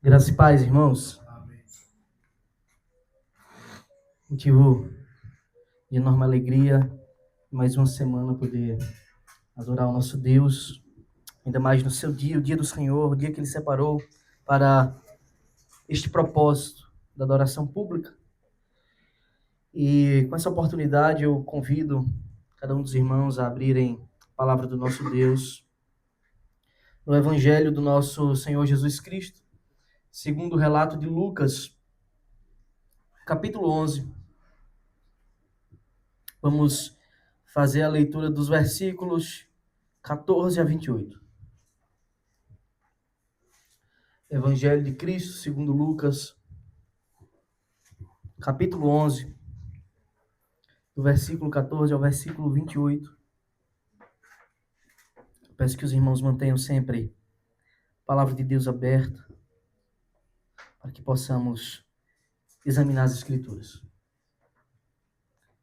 Graça e paz, irmãos. Motivo de enorme alegria, mais uma semana poder adorar o nosso Deus, ainda mais no seu dia, o dia do Senhor, o dia que Ele separou para este propósito da adoração pública. E com essa oportunidade eu convido cada um dos irmãos a abrirem a palavra do nosso Deus no Evangelho do nosso Senhor Jesus Cristo, segundo o relato de Lucas, capítulo 11. Vamos fazer a leitura dos versículos 14 a 28. Evangelho de Cristo, segundo Lucas, capítulo 11, do versículo 14 ao versículo 28. Peço que os irmãos mantenham sempre a palavra de Deus aberta, para que possamos examinar as Escrituras.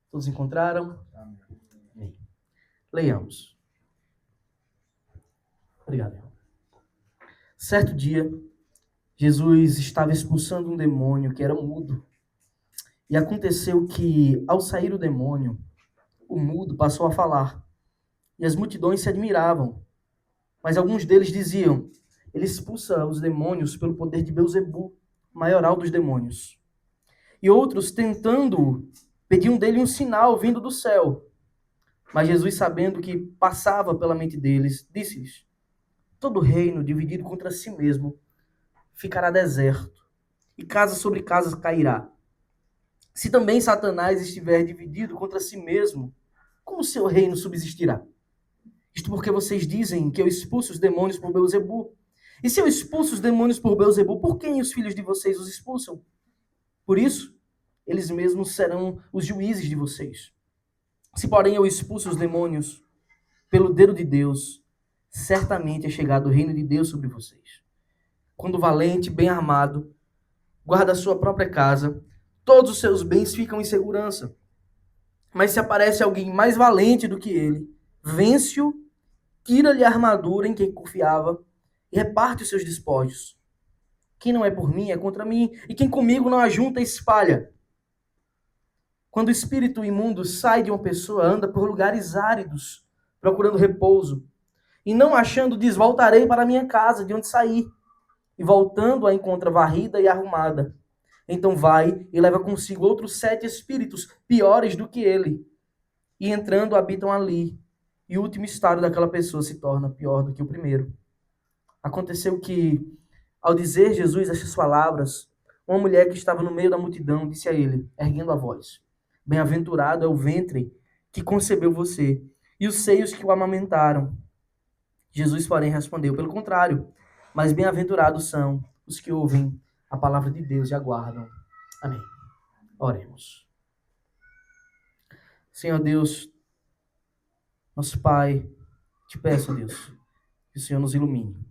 Todos encontraram? Amém. Leiamos. Obrigado, irmão. Certo dia, Jesus estava expulsando um demônio que era mudo. E aconteceu que, ao sair o demônio, o mudo passou a falar. E as multidões se admiravam. Mas alguns deles diziam: ele expulsa os demônios pelo poder de Beelzebu, maioral dos demônios. E outros, tentando-o, pediam dele um sinal vindo do céu. Mas Jesus, sabendo que passava pela mente deles, disse-lhes: todo reino dividido contra si mesmo ficará deserto, e casa sobre casa cairá. Se também Satanás estiver dividido contra si mesmo, como seu reino subsistirá? Isto porque vocês dizem que eu expulso os demônios por Beelzebu. E se eu expulso os demônios por Beelzebu, por quem os filhos de vocês os expulsam? Por isso, eles mesmos serão os juízes de vocês. Se, porém, eu expulso os demônios pelo dedo de Deus, certamente é chegado o reino de Deus sobre vocês. Quando o valente, bem armado, guarda a sua própria casa, todos os seus bens ficam em segurança. Mas se aparece alguém mais valente do que ele, vence-o, tira-lhe a armadura em quem confiava e reparte os seus despojos. Quem não é por mim é contra mim, e quem comigo não ajunta espalha. Quando o espírito imundo sai de uma pessoa, anda por lugares áridos, procurando repouso, e não achando, diz: voltarei para a minha casa, de onde saí. E voltando a encontra varrida e arrumada. Então vai e leva consigo outros 7 espíritos piores do que ele, e entrando habitam ali. E o último estado daquela pessoa se torna pior do que o primeiro. Aconteceu que, ao dizer Jesus estas palavras, uma mulher que estava no meio da multidão disse a ele, erguendo a voz: bem-aventurado é o ventre que concebeu você, e os seios que o amamentaram. Jesus, porém, respondeu: pelo contrário, mas bem-aventurados são os que ouvem a palavra de Deus e aguardam. Amém. Oremos. Senhor Deus, nosso Pai, te peço, Deus, que o Senhor nos ilumine.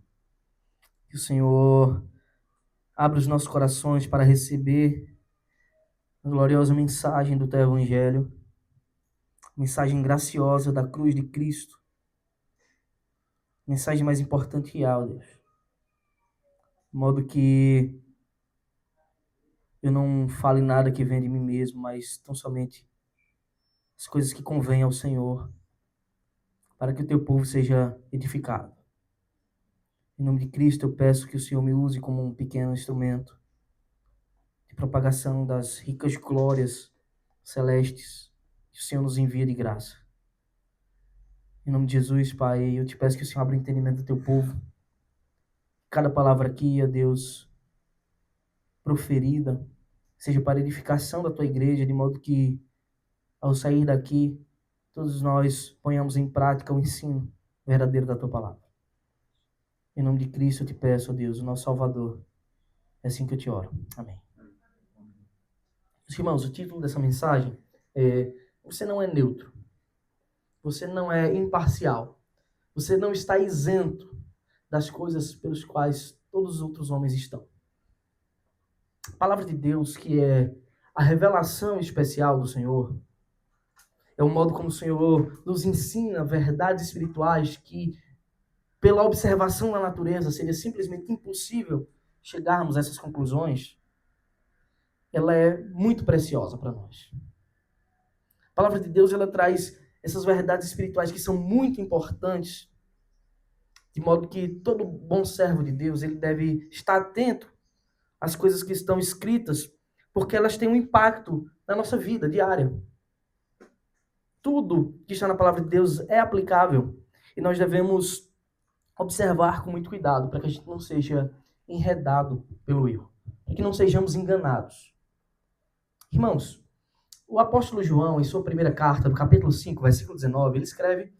Que o Senhor abra os nossos corações para receber a gloriosa mensagem do Teu Evangelho, mensagem graciosa da cruz de Cristo, mensagem mais importante e real, Deus. De modo que eu não fale nada que venha de mim mesmo, mas tão somente as coisas que convêm ao Senhor, para que o Teu povo seja edificado. Em nome de Cristo, eu peço que o Senhor me use como um pequeno instrumento de propagação das ricas glórias celestes que o Senhor nos envia de graça. Em nome de Jesus, Pai, eu te peço que o Senhor abra o entendimento do Teu povo. Cada palavra aqui, ó Deus, proferida, seja para edificação da Tua igreja, de modo que, ao sair daqui, todos nós ponhamos em prática o ensino verdadeiro da Tua palavra. Em nome de Cristo eu te peço, ó Deus, o nosso Salvador. É assim que eu te oro. Amém. Irmãos, o título dessa mensagem é: você não é neutro. Você não é imparcial. Você não está isento das coisas pelas quais todos os outros homens estão. A palavra de Deus, que é a revelação especial do Senhor, é o modo como o Senhor nos ensina verdades espirituais que, pela observação da natureza, seria simplesmente impossível chegarmos a essas conclusões, ela é muito preciosa para nós. A palavra de Deus, ela traz essas verdades espirituais que são muito importantes, de modo que todo bom servo de Deus, ele deve estar atento às coisas que estão escritas, porque elas têm um impacto na nossa vida diária. Tudo que está na palavra de Deus é aplicável, e nós devemos observar com muito cuidado, para que a gente não seja enredado pelo erro, para que não sejamos enganados. Irmãos, o apóstolo João, em sua primeira carta, no capítulo 5, versículo 19, ele escreve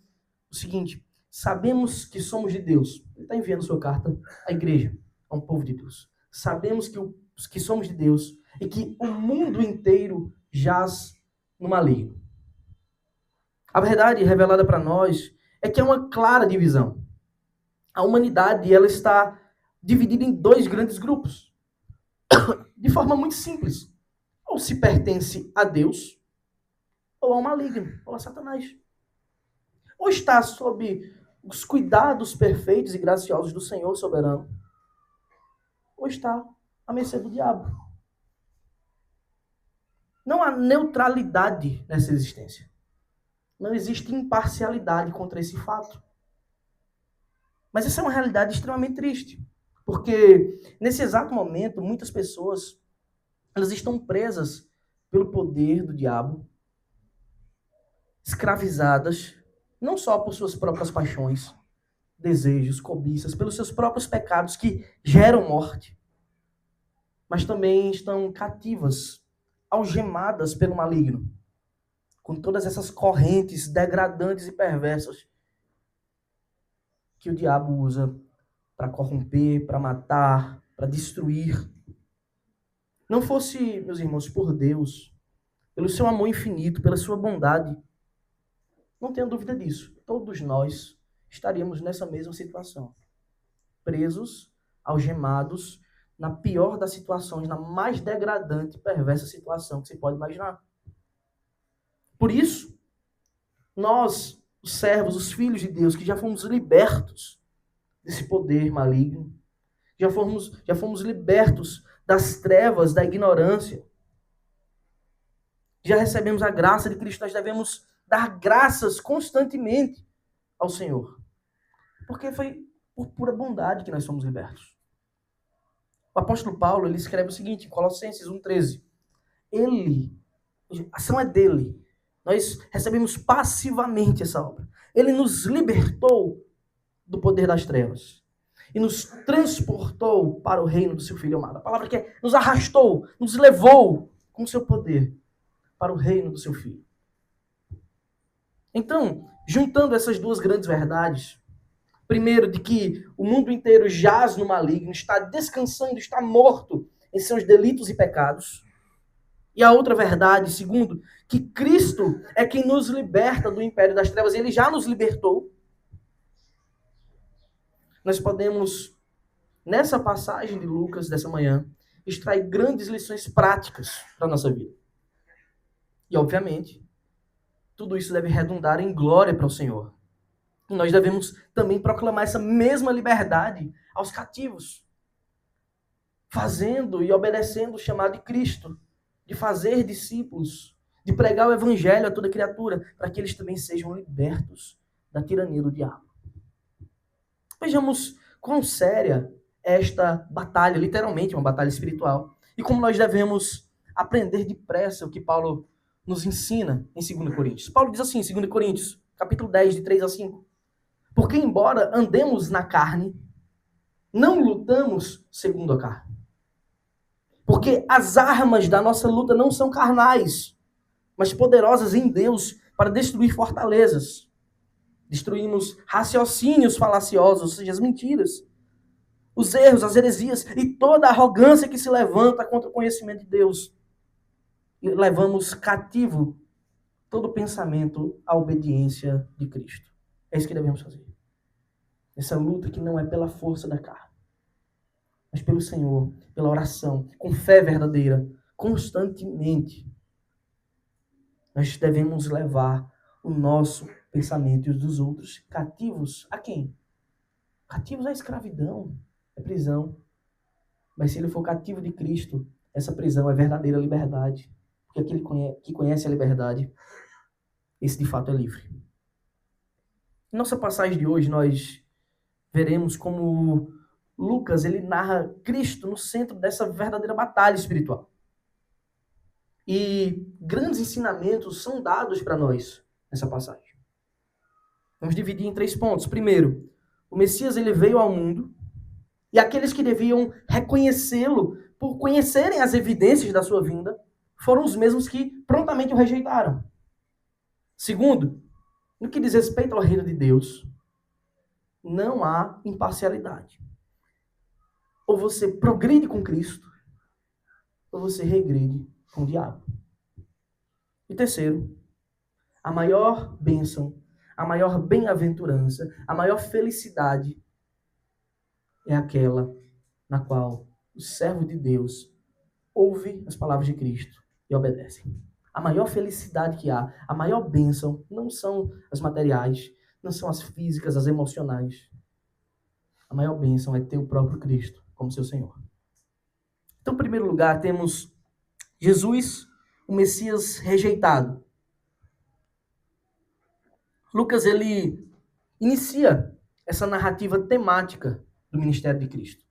o seguinte: sabemos que somos de Deus. Ele está enviando sua carta à igreja, a um povo de Deus. Sabemos que somos de Deus e que o mundo inteiro jaz no maligno. A verdade revelada para nós é que há uma clara divisão. A humanidade, ela está dividida em dois grandes grupos, de forma muito simples. Ou se pertence a Deus, ou ao maligno, ou a Satanás. Ou está sob os cuidados perfeitos e graciosos do Senhor soberano, ou está à mercê do diabo. Não há neutralidade nessa existência. Não existe imparcialidade contra esse fato. Mas essa é uma realidade extremamente triste, porque nesse exato momento, muitas pessoas elas estão presas pelo poder do diabo, escravizadas, não só por suas próprias paixões, desejos, cobiças, pelos seus próprios pecados que geram morte, mas também estão cativas, algemadas pelo maligno, com todas essas correntes degradantes e perversas que o diabo usa para corromper, para matar, para destruir. Não fosse, meus irmãos, por Deus, pelo seu amor infinito, pela sua bondade, não tenho dúvida disso, todos nós estaríamos nessa mesma situação. Presos, algemados, na pior das situações, na mais degradante e perversa situação que você pode imaginar. Por isso, nós, os servos, os filhos de Deus, que já fomos libertos desse poder maligno, já fomos libertos das trevas, da ignorância, já recebemos a graça de Cristo, nós devemos dar graças constantemente ao Senhor. Porque foi por pura bondade que nós somos libertos. O apóstolo Paulo, ele escreve o seguinte, em Colossenses 1,13. A ação é dele. Nós recebemos passivamente essa obra. Ele nos libertou do poder das trevas e nos transportou para o reino do seu Filho amado. A palavra que é, nos arrastou, nos levou com o seu poder para o reino do seu Filho. Então, juntando essas duas grandes verdades, primeiro, de que o mundo inteiro jaz no maligno, está descansando, está morto em seus delitos e pecados. E a outra verdade, segundo, que Cristo é quem nos liberta do império das trevas. Ele já nos libertou. Nós podemos, nessa passagem de Lucas dessa manhã, extrair grandes lições práticas para a nossa vida. E, obviamente, tudo isso deve redundar em glória para o Senhor. E nós devemos também proclamar essa mesma liberdade aos cativos, fazendo e obedecendo o chamado de Cristo, de fazer discípulos, de pregar o evangelho a toda criatura, para que eles também sejam libertos da tirania do diabo. Vejamos quão séria é esta batalha, literalmente uma batalha espiritual, e como nós devemos aprender depressa o que Paulo nos ensina em 2 Coríntios. Paulo diz assim, em 2 Coríntios, capítulo 10, de 3 a 5. Porque embora andemos na carne, não lutamos segundo a carne. Porque as armas da nossa luta não são carnais, mas poderosas em Deus para destruir fortalezas. Destruímos raciocínios falaciosos, ou seja, as mentiras, os erros, as heresias e toda a arrogância que se levanta contra o conhecimento de Deus. E levamos cativo todo pensamento à obediência de Cristo. É isso que devemos fazer. Essa luta que não é pela força da carne, mas pelo Senhor, pela oração, com fé verdadeira, constantemente. Nós devemos levar o nosso pensamento e os dos outros cativos a quem? Cativos à escravidão, à prisão. Mas se ele for cativo de Cristo, essa prisão é verdadeira liberdade. Porque aquele que conhece a liberdade, esse de fato é livre. Em nossa passagem de hoje, nós veremos como Lucas ele narra Cristo no centro dessa verdadeira batalha espiritual. E grandes ensinamentos são dados para nós nessa passagem. Vamos dividir em 3 pontos. Primeiro, o Messias ele veio ao mundo e aqueles que deviam reconhecê-lo por conhecerem as evidências da sua vinda foram os mesmos que prontamente o rejeitaram. Segundo, no que diz respeito ao reino de Deus, não há imparcialidade. Ou você progride com Cristo, ou você regride com o diabo. E terceiro, a maior bênção, a maior bem-aventurança, a maior felicidade é aquela na qual o servo de Deus ouve as palavras de Cristo e obedece. A maior felicidade que há, a maior bênção, não são as materiais, não são as físicas, as emocionais. A maior bênção é ter o próprio Cristo como seu Senhor. Então, em primeiro lugar, temos Jesus, o Messias rejeitado. Lucas, ele inicia essa narrativa temática do ministério de Cristo.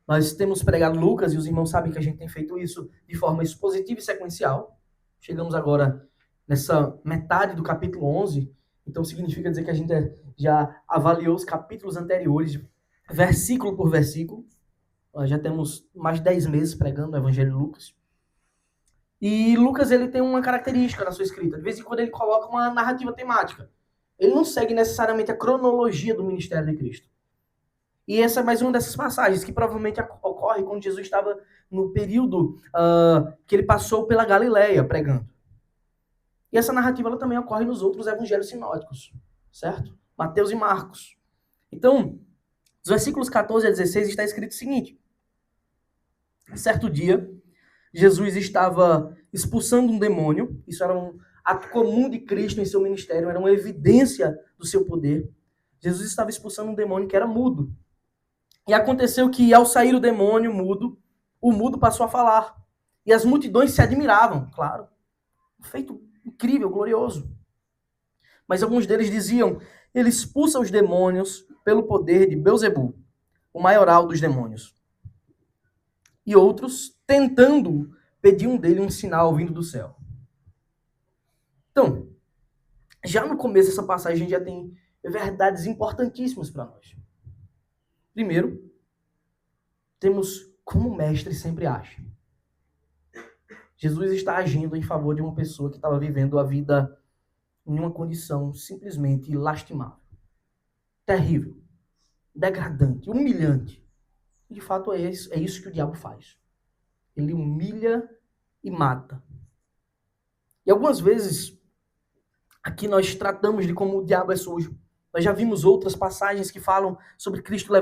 Nós temos pregado Lucas, e os irmãos sabem que a gente tem feito isso de forma expositiva e sequencial. Chegamos agora nessa metade do capítulo 11, então significa dizer que a gente já avaliou os capítulos anteriores, versículo por versículo. Nós já temos mais de 10 meses pregando o Evangelho de Lucas. E Lucas ele tem uma característica na sua escrita. De vez em quando ele coloca uma narrativa temática. Ele não segue necessariamente a cronologia do ministério de Cristo. E essa é mais uma dessas passagens que provavelmente ocorre quando Jesus estava no período que ele passou pela Galileia pregando. E essa narrativa ela também ocorre nos outros evangelhos sinóticos, certo? Mateus e Marcos. Então, nos versículos 14 a 16 está escrito o seguinte. Certo dia, Jesus estava expulsando um demônio. Isso era um ato comum de Cristo em seu ministério, era uma evidência do seu poder. Jesus estava expulsando um demônio que era mudo. E aconteceu que, ao sair o demônio mudo, o mudo passou a falar. E as multidões se admiravam, claro. Um feito incrível, glorioso. Mas alguns deles diziam, ele expulsa os demônios pelo poder de Belzebu, o maioral dos demônios. E outros, tentando, pediam dele um sinal vindo do céu. Então, já no começo dessa passagem, a gente já tem verdades importantíssimas para nós. Primeiro, temos como o mestre sempre age. Jesus está agindo em favor de uma pessoa que estava vivendo a vida em uma condição simplesmente lastimável, terrível, degradante, humilhante. E de fato é isso que o diabo faz. Ele humilha e mata. E algumas vezes, aqui nós tratamos de como o diabo é sujo. Nós já vimos outras passagens que falam sobre Cristo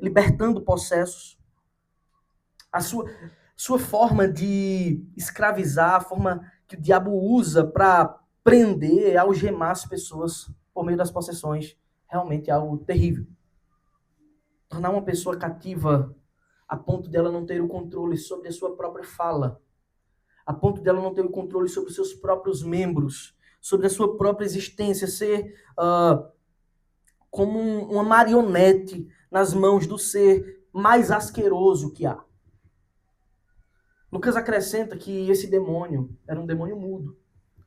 libertando possessos. A sua forma de escravizar, a forma que o diabo usa para prender, algemar as pessoas por meio das possessões, realmente é algo terrível. Tornar uma pessoa cativa a ponto dela não ter o controle sobre a sua própria fala, a ponto dela não ter o controle sobre os seus próprios membros, sobre a sua própria existência, ser como uma marionete nas mãos do ser mais asqueroso que há. Lucas acrescenta que esse demônio era um demônio mudo.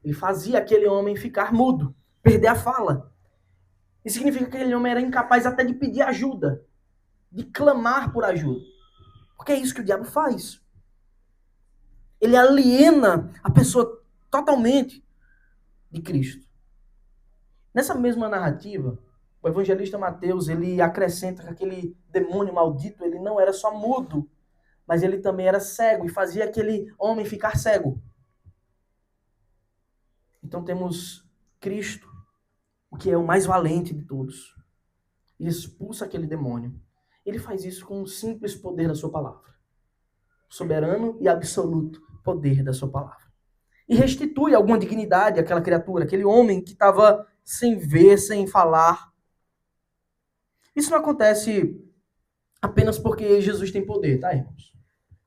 Ele fazia aquele homem ficar mudo, perder a fala. Isso significa que aquele homem era incapaz até de pedir ajuda, de clamar por ajuda. Porque é isso que o diabo faz. Ele aliena a pessoa totalmente de Cristo. Nessa mesma narrativa, o evangelista Mateus, ele acrescenta que aquele demônio maldito, ele não era só mudo, mas ele também era cego e fazia aquele homem ficar cego. Então temos Cristo, o que é o mais valente de todos, e expulsa aquele demônio. Ele faz isso com o simples poder da sua palavra. Soberano e absoluto poder da sua palavra. E restitui alguma dignidade àquela criatura, aquele homem que estava sem ver, sem falar. Isso não acontece apenas porque Jesus tem poder, tá, irmãos?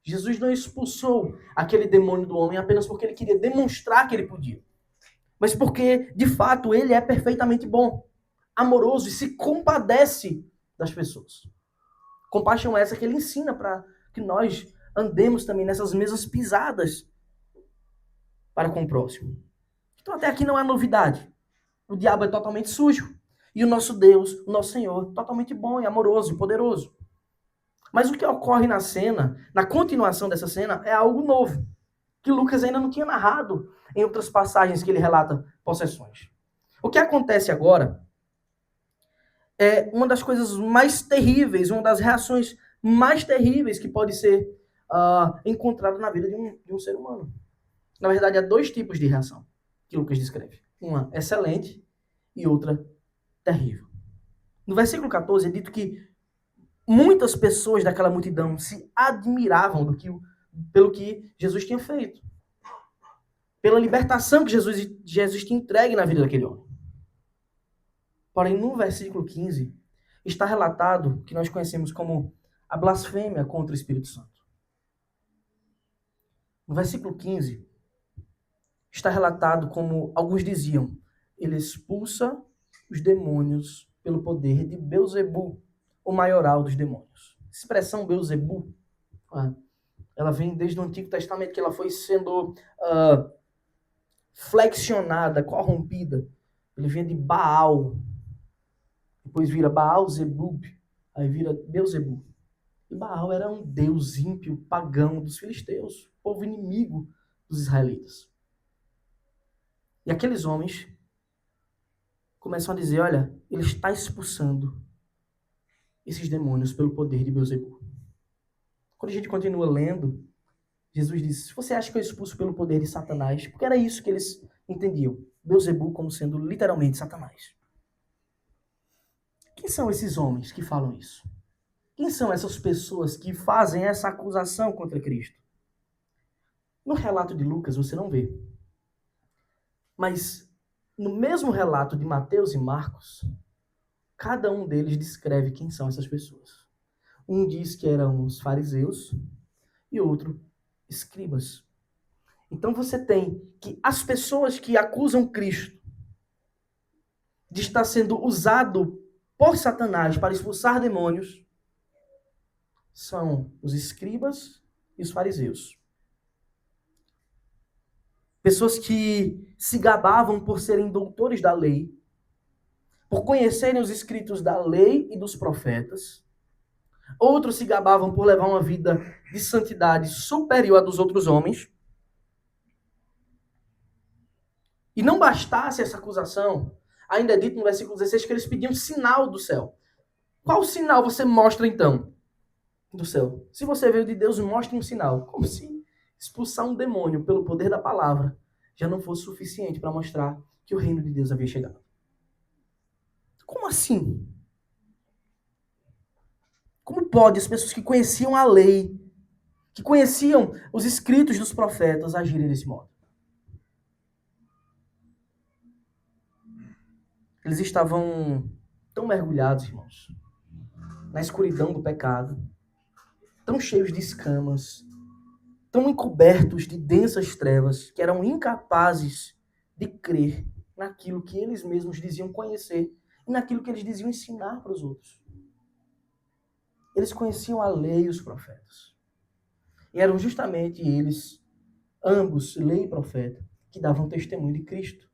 Jesus não expulsou aquele demônio do homem apenas porque ele queria demonstrar que ele podia, mas porque, de fato, ele é perfeitamente bom, amoroso e se compadece das pessoas. Compaixão essa que ele ensina para que nós andemos também nessas mesmas pisadas para com o próximo. Então, até aqui não há novidade. O diabo é totalmente sujo. E o nosso Deus, o nosso Senhor, totalmente bom e amoroso e poderoso. Mas o que ocorre na cena, na continuação dessa cena, é algo novo, que Lucas ainda não tinha narrado em outras passagens que ele relata possessões. O que acontece agora é uma das coisas mais terríveis, uma das reações mais terríveis que pode ser encontrada na vida de um ser humano. Na verdade, há dois tipos de reação que Lucas descreve. Uma excelente e outra terrível. No versículo 14 é dito que muitas pessoas daquela multidão se admiravam pelo que Jesus tinha feito. Pela libertação que Jesus tinha entregue na vida daquele homem. Porém, no versículo 15, está relatado o que nós conhecemos como a blasfêmia contra o Espírito Santo. No versículo 15, está relatado como alguns diziam, ele expulsa os demônios pelo poder de Belzebu, o maioral dos demônios. A expressão Belzebu, ela vem desde o Antigo Testamento, que ela foi sendo flexionada, corrompida. Ele vem de Baal, depois vira Baal-Zebub, aí vira Belzebu. E Baal era um deus ímpio, pagão dos filisteus, povo inimigo dos israelitas. E aqueles homens começam a dizer, olha, ele está expulsando esses demônios pelo poder de Belzebu. Quando a gente continua lendo, Jesus diz, se você acha que eu expulso pelo poder de Satanás, porque era isso que eles entendiam, Belzebu como sendo literalmente Satanás. Quem são esses homens que falam isso? Quem são essas pessoas que fazem essa acusação contra Cristo? No relato de Lucas você não vê. Mas no mesmo relato de Mateus e Marcos, cada um deles descreve quem são essas pessoas. Um diz que eram os fariseus e outro escribas. Então você tem que as pessoas que acusam Cristo de estar sendo usado por Satanás para expulsar demônios são os escribas e os fariseus. Pessoas que se gabavam por serem doutores da lei, por conhecerem os escritos da lei e dos profetas. Outros se gabavam por levar uma vida de santidade superior à dos outros homens. E não bastasse essa acusação, ainda é dito no versículo 16 que eles pediam sinal do céu. Qual sinal você mostra então do céu? Se você veio de Deus, mostre um sinal. Como se expulsar um demônio pelo poder da palavra já não fosse suficiente para mostrar que o reino de Deus havia chegado. Como assim? Como pode as pessoas que conheciam a lei, que conheciam os escritos dos profetas, agirem desse modo? Eles estavam tão mergulhados, irmãos, na escuridão do pecado, tão cheios de escamas, tão encobertos de densas trevas, que eram incapazes de crer naquilo que eles mesmos diziam conhecer e naquilo que eles diziam ensinar para os outros. Eles conheciam a lei e os profetas. E eram justamente eles, ambos, lei e profeta, que davam testemunho de Cristo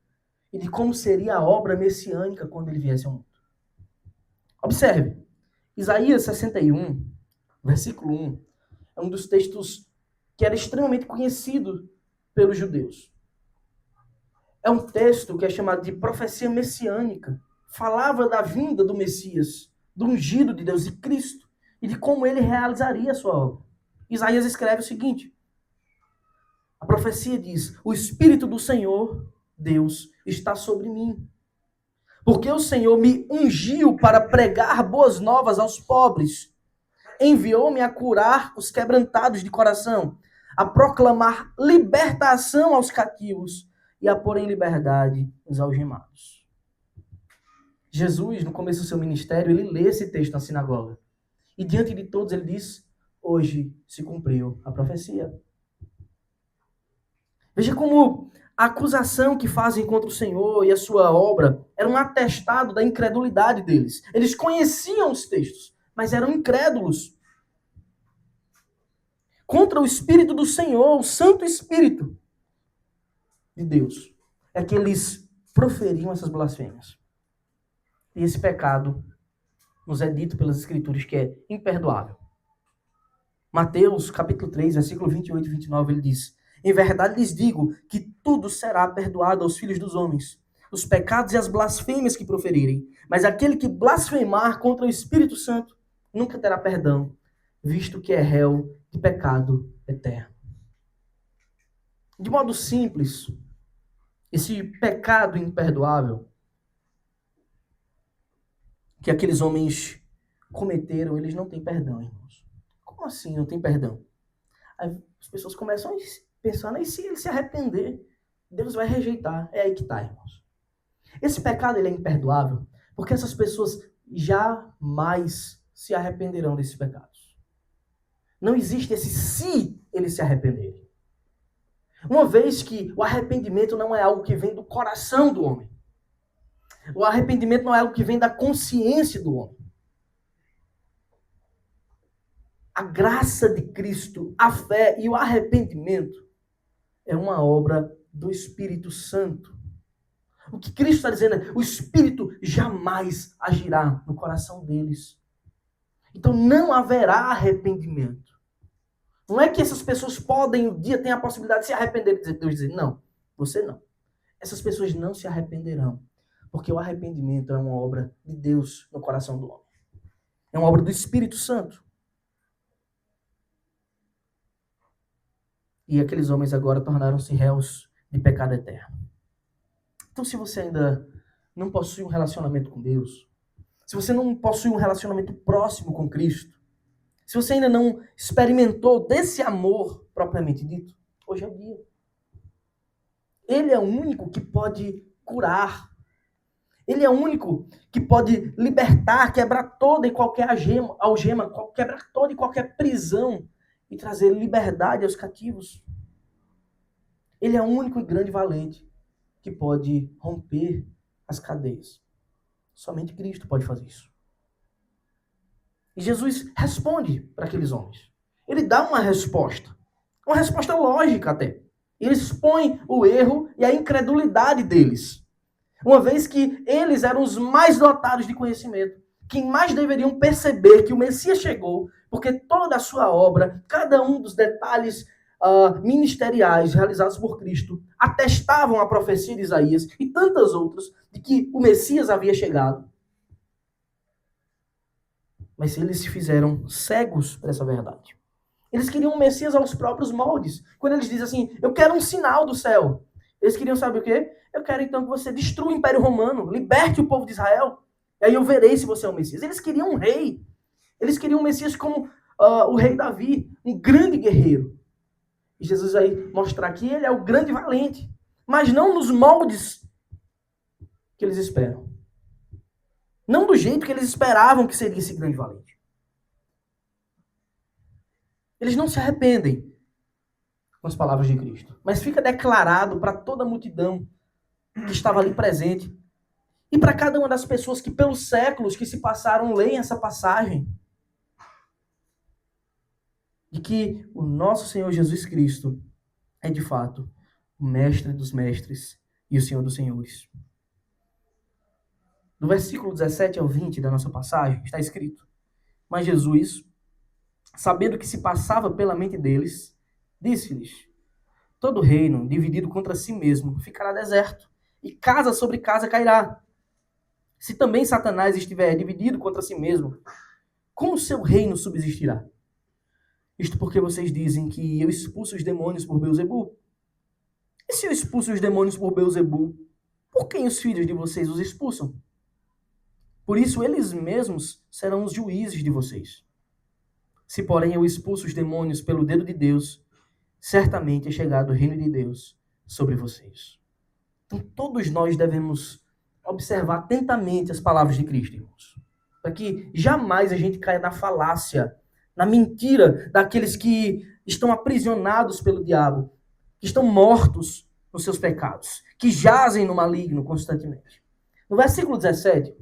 e de como seria a obra messiânica quando ele viesse ao mundo. Observe, Isaías 61, versículo 1, é um dos textos que era extremamente conhecido pelos judeus. É um texto que é chamado de profecia messiânica. Falava da vinda do Messias, do ungido de Deus, de Cristo, e de como ele realizaria a sua obra. Isaías escreve o seguinte, a profecia diz, o Espírito do Senhor, Deus, está sobre mim. Porque o Senhor me ungiu para pregar boas novas aos pobres. Enviou-me a curar os quebrantados de coração, a proclamar libertação aos cativos e a pôr em liberdade os algemados. Jesus, no começo do seu ministério, ele lê esse texto na sinagoga. E diante de todos ele diz, hoje se cumpriu a profecia. Veja como a acusação que fazem contra o Senhor e a sua obra era um atestado da incredulidade deles. Eles conheciam os textos, mas eram incrédulos. Contra o Espírito do Senhor, o Santo Espírito de Deus, é que eles proferiam essas blasfêmias. E esse pecado nos é dito pelas Escrituras que é imperdoável. Mateus, capítulo 3, versículo 28 e 29, ele diz: em verdade lhes digo que tudo será perdoado aos filhos dos homens, os pecados e as blasfêmias que proferirem. Mas aquele que blasfemar contra o Espírito Santo nunca terá perdão, visto que é réu de pecado eterno. De modo simples, esse pecado imperdoável que aqueles homens cometeram, eles não têm perdão, irmãos. Como assim não tem perdão? Aí as pessoas começam a pensar, e se ele se arrepender, Deus vai rejeitar. É aí que está, irmãos. Esse pecado ele é imperdoável porque essas pessoas jamais se arrependerão desses pecados. Não existe esse se eles se arrependerem. Uma vez que o arrependimento não é algo que vem do coração do homem. O arrependimento não é algo que vem da consciência do homem. A graça de Cristo, a fé e o arrependimento é uma obra do Espírito Santo. O que Cristo está dizendo é, o Espírito jamais agirá no coração deles. Então não haverá arrependimento. Não é que essas pessoas podem, um dia, ter a possibilidade de se arrepender e Deus dizer, não, você não. Essas pessoas não se arrependerão. Porque o arrependimento é uma obra de Deus no coração do homem. É uma obra do Espírito Santo. E aqueles homens agora tornaram-se réus de pecado eterno. Então, se você ainda não possui um relacionamento com Deus, se você não possui um relacionamento próximo com Cristo, se você ainda não experimentou desse amor propriamente dito, hoje é o dia. Ele é o único que pode curar. Ele é o único que pode libertar, quebrar toda e qualquer algema, quebrar toda e qualquer prisão e trazer liberdade aos cativos. Ele é o único e grande valente que pode romper as cadeias. Somente Cristo pode fazer isso. E Jesus responde para aqueles homens. Ele dá uma resposta lógica até. Ele expõe o erro e a incredulidade deles. Uma vez que eles eram os mais dotados de conhecimento, que mais deveriam perceber que o Messias chegou, porque toda a sua obra, cada um dos detalhes ministeriais realizados por Cristo, atestavam a profecia de Isaías e tantas outras, de que o Messias havia chegado. Mas eles se fizeram cegos para essa verdade. Eles queriam um Messias aos próprios moldes. Quando eles dizem assim, eu quero um sinal do céu. Eles queriam saber o quê? Eu quero então que você destrua o Império Romano, liberte o povo de Israel, e aí eu verei se você é um Messias. Eles queriam um rei. Eles queriam um Messias como o rei Davi, um grande guerreiro. E Jesus vai mostrar que ele é o grande valente, mas não nos moldes que eles esperam. Não do jeito que eles esperavam que seria esse grande valente. Eles não se arrependem com as palavras de Cristo, mas fica declarado para toda a multidão que estava ali presente e para cada uma das pessoas que pelos séculos que se passaram leem essa passagem, de que o nosso Senhor Jesus Cristo é de fato o mestre dos mestres e o Senhor dos senhores. No versículo 17 ao 20 da nossa passagem está escrito: mas Jesus, sabendo o que se passava pela mente deles, disse-lhes: todo reino dividido contra si mesmo ficará deserto, e casa sobre casa cairá. Se também Satanás estiver dividido contra si mesmo, como o seu reino subsistirá? Isto porque vocês dizem que eu expulso os demônios por Beelzebul. E se eu expulso os demônios por Beelzebul, por quem os filhos de vocês os expulsam? Por isso eles mesmos serão os juízes de vocês. Se, porém, eu expulso os demônios pelo dedo de Deus, certamente é chegado o reino de Deus sobre vocês. Então, todos nós devemos observar atentamente as palavras de Cristo, irmãos. para que jamais a gente caia na falácia, na mentira daqueles que estão aprisionados pelo diabo, que estão mortos nos seus pecados, que jazem no maligno constantemente. No versículo 17,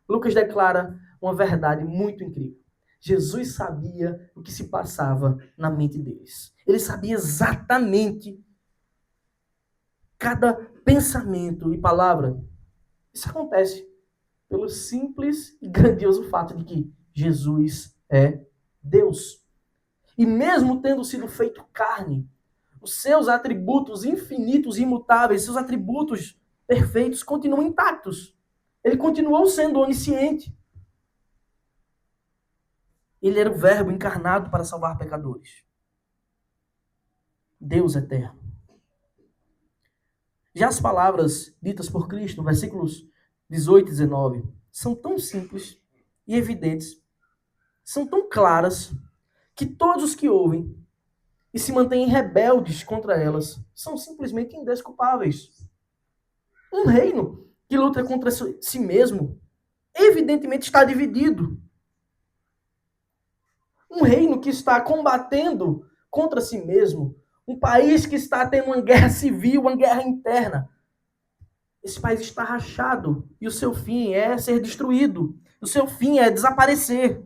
Lucas declara uma verdade muito incrível. Jesus sabia o que se passava na mente deles. Ele sabia exatamente cada pensamento e palavra. Isso acontece pelo simples e grandioso fato de que Jesus é Deus. E mesmo tendo sido feito carne, os seus atributos infinitos e imutáveis, seus atributos perfeitos continuam intactos. Ele continuou sendo onisciente. Ele era o Verbo encarnado para salvar pecadores. Deus eterno. Já as palavras ditas por Cristo, versículos 18 e 19, são tão simples e evidentes, são tão claras, que todos os que ouvem e se mantêm rebeldes contra elas são simplesmente indesculpáveis. Um reino que luta contra si mesmo, evidentemente está dividido. Um reino que está combatendo contra si mesmo, um país que está tendo uma guerra civil, uma guerra interna. Esse país está rachado e o seu fim é ser destruído. O seu fim é desaparecer.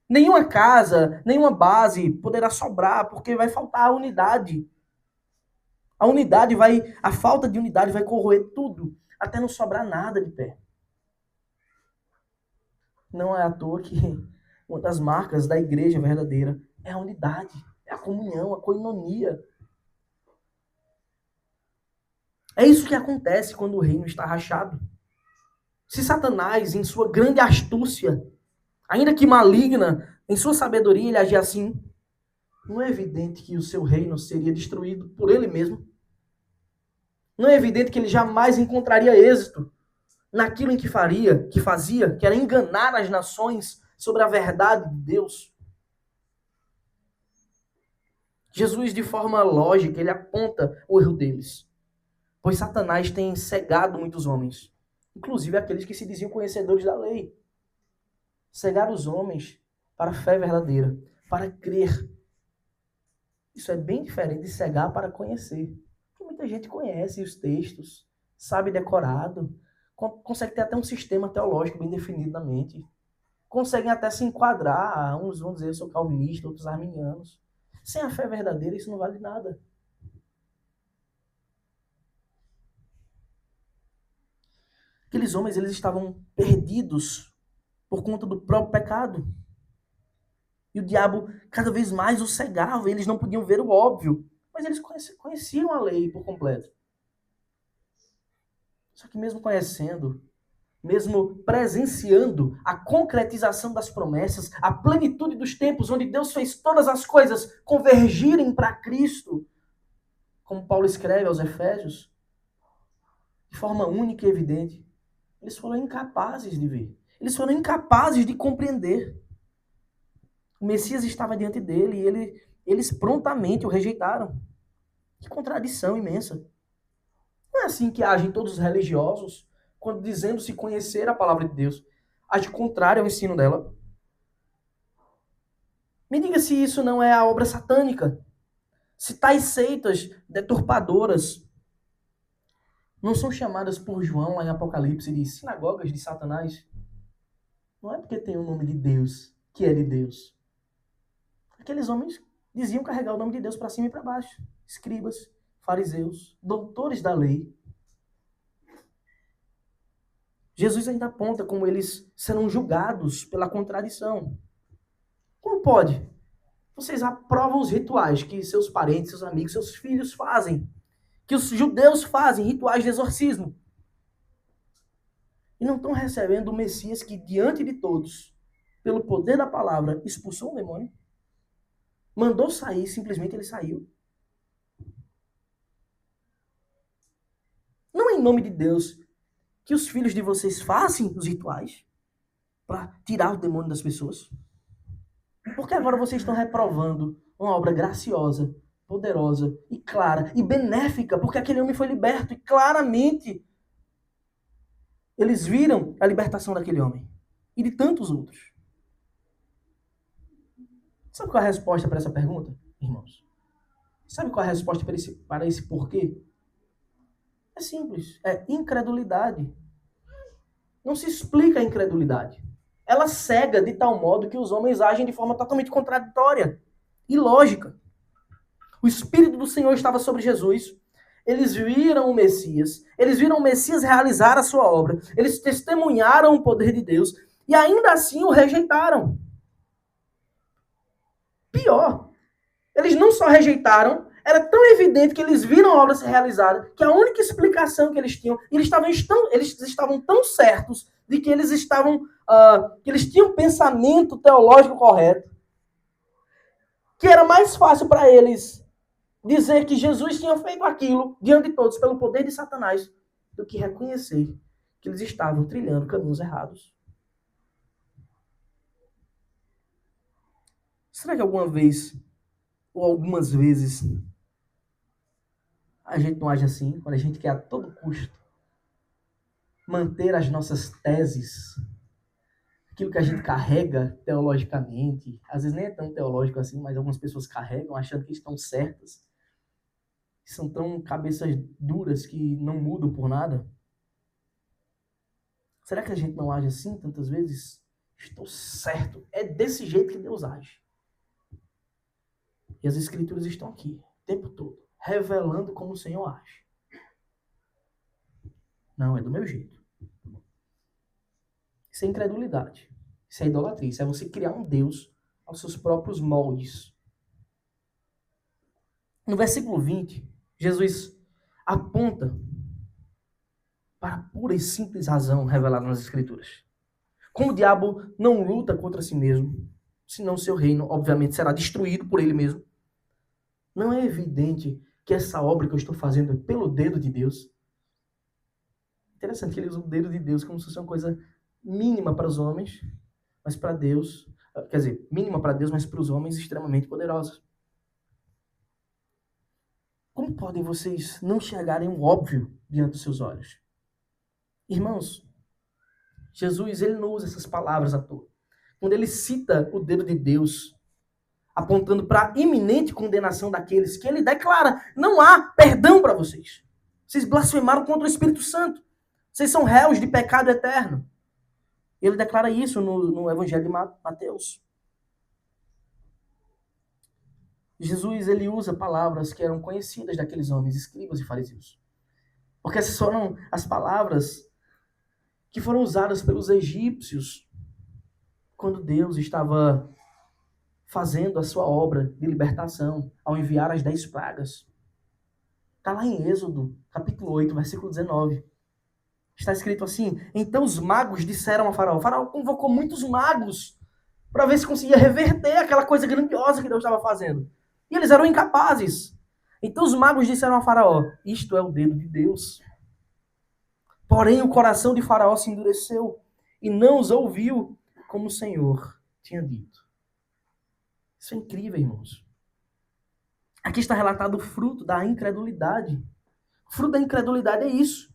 Nenhuma casa, nenhuma base poderá sobrar porque vai faltar a unidade. A falta de unidade vai corroer tudo, até não sobrar nada de pé. Não é à toa que uma das marcas da igreja verdadeira é a unidade, é a comunhão, a koinonia. É isso que acontece quando o reino está rachado. Se Satanás, em sua grande astúcia, ainda que maligna, em sua sabedoria, ele agir assim, não é evidente que o seu reino seria destruído por ele mesmo? Não é evidente que ele jamais encontraria êxito naquilo em que fazia, que era enganar as nações sobre a verdade de Deus? Jesus, de forma lógica, ele aponta o erro deles. Pois Satanás tem cegado muitos homens, inclusive aqueles que se diziam conhecedores da lei. Cegar os homens para a fé verdadeira, para crer. Isso é bem diferente de cegar para conhecer. Porque muita gente conhece os textos, sabe decorado, consegue ter até um sistema teológico bem definido na mente. Conseguem até se enquadrar, uns vão dizer eu sou calvinista, outros arminianos. Sem a fé verdadeira isso não vale nada. Aqueles homens, eles estavam perdidos por conta do próprio pecado. E o diabo cada vez mais os cegava, eles não podiam ver o óbvio. Mas eles conheciam a lei por completo. Só que mesmo conhecendo, mesmo presenciando a concretização das promessas, a plenitude dos tempos, onde Deus fez todas as coisas convergirem para Cristo, como Paulo escreve aos Efésios, de forma única e evidente, eles foram incapazes de ver. Eles foram incapazes de compreender. O Messias estava diante dele e eles prontamente o rejeitaram. Que contradição imensa. Não é assim que agem todos os religiosos, quando dizendo se conhecer a palavra de Deus, age contrário ao ensino dela. Me diga se isso não é a obra satânica. Se tais seitas deturpadoras não são chamadas por João lá em Apocalipse de sinagogas de Satanás, não é porque tem o nome de Deus, que é de Deus. Aqueles homens diziam carregar o nome de Deus para cima e para baixo. Escribas, fariseus, doutores da lei. Jesus ainda aponta como eles serão julgados pela contradição. Como pode? Vocês aprovam os rituais que seus parentes, seus amigos, seus filhos fazem. Que os judeus fazem, rituais de exorcismo. E não estão recebendo o Messias que, diante de todos, pelo poder da palavra, expulsou o demônio. Mandou sair, simplesmente ele saiu. Não é em nome de Deus que os filhos de vocês fazem os rituais para tirar o demônio das pessoas? Porque agora vocês estão reprovando uma obra graciosa, poderosa e clara e benéfica, porque aquele homem foi liberto e claramente eles viram a libertação daquele homem. e de tantos outros. Sabe qual é a resposta para essa pergunta, irmãos? Sabe qual é a resposta para esse porquê? É simples, é incredulidade. Não se explica a incredulidade. Ela cega de tal modo que os homens agem de forma totalmente contraditória e lógica. O Espírito do Senhor estava sobre Jesus. Eles viram o Messias realizar a sua obra, eles testemunharam o poder de Deus e ainda assim o rejeitaram. Pior, eles não só rejeitaram, era tão evidente que eles viram a obra ser realizada, que a única explicação que eles tinham, eles estavam tão certos de que que eles tinham pensamento teológico correto, que era mais fácil para eles dizer que Jesus tinha feito aquilo diante de todos pelo poder de Satanás, do que reconhecer que eles estavam trilhando caminhos errados. Será que alguma vez, ou algumas vezes, a gente não age assim, quando a gente quer a todo custo manter as nossas teses, aquilo que a gente carrega teologicamente, às vezes nem é tão teológico assim, mas algumas pessoas carregam achando que estão certas, que são tão cabeças duras que não mudam por nada? Será que a gente não age assim tantas vezes? Estou certo, é desse jeito que Deus age. E as escrituras estão aqui, o tempo todo, revelando como o Senhor age. Não, é do meu jeito. Isso é incredulidade. Isso é idolatria. Isso é você criar um Deus aos seus próprios moldes. No versículo 20, Jesus aponta para a pura e simples razão revelada nas Escrituras. Como o diabo não luta contra si mesmo, senão seu reino, obviamente, será destruído por ele mesmo. Não é evidente que essa obra que eu estou fazendo é pelo dedo de Deus? Interessante que ele usa o dedo de Deus como se fosse uma coisa mínima para os homens, mas para Deus, quer dizer, mínima para Deus, mas para os homens extremamente poderosa. Como podem vocês não enxergarem o óbvio diante dos seus olhos? Irmãos, Jesus ele não usa essas palavras à toa. Quando ele cita o dedo de Deus, apontando para a iminente condenação daqueles que ele declara, não há perdão para vocês. Vocês blasfemaram contra o Espírito Santo. Vocês são réus de pecado eterno. Ele declara isso no Evangelho de Mateus. Jesus ele usa palavras que eram conhecidas daqueles homens, escribas e fariseus. Porque essas foram as palavras que foram usadas pelos egípcios quando Deus estava fazendo a sua obra de libertação ao enviar as 10 pragas. Está lá em Êxodo, capítulo 8, versículo 19. Está escrito assim: então os magos disseram a Faraó. Faraó convocou muitos magos para ver se conseguia reverter aquela coisa grandiosa que Deus estava fazendo. E eles eram incapazes. Então os magos disseram a Faraó: isto é o dedo de Deus. Porém o coração de Faraó se endureceu e não os ouviu como o Senhor tinha dito. Isso é incrível, irmãos. Aqui está relatado o fruto da incredulidade. O fruto da incredulidade é isso: